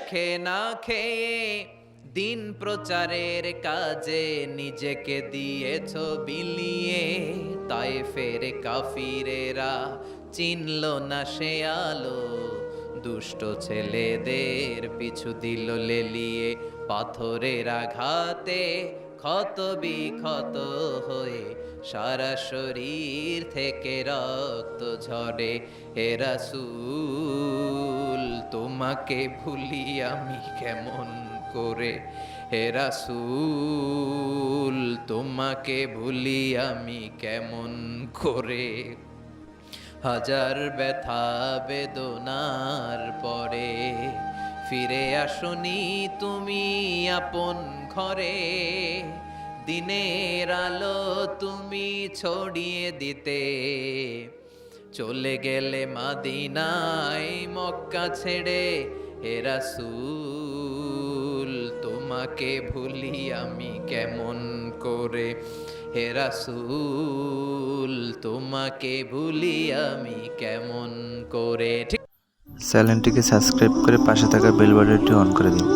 দেখে না খেয়ে দিন প্রচারের কাজে নিজেকে দিয়েছ বিলিয়ে, তায়েফের কাফিরেরা চিনল না সে আলো, দুষ্ট ছেলেদের পিছু দিল লেলিয়ে, পাথরের আঘাতে ক্ষত বিক্ষত হয়ে সারা শরীর থেকে রক্ত ঝরে। হে রাসূল তোমাকে ভুলি আমি কেমন করে, হে রাসূল তোমাকে ভুলি আমি কেমন করে। হাজার ব্যথা বেদনার পরে ফিরে আসনি তুমি আপন ঘরে, দিনের আলো তুমি ছড়িয়ে দিতে, চলে গেলে মদিনায় মক্কা ছেড়ে। হে রাসূল তোমাকে ভুলি আমি কেমন করে, হে রাসূল তোমাকে ভুলি আমি কেমন করে। চ্যানেলটিকে সাবস্ক্রাইব করে পাশে থাকা বেল বাটনটি অন করে দিন।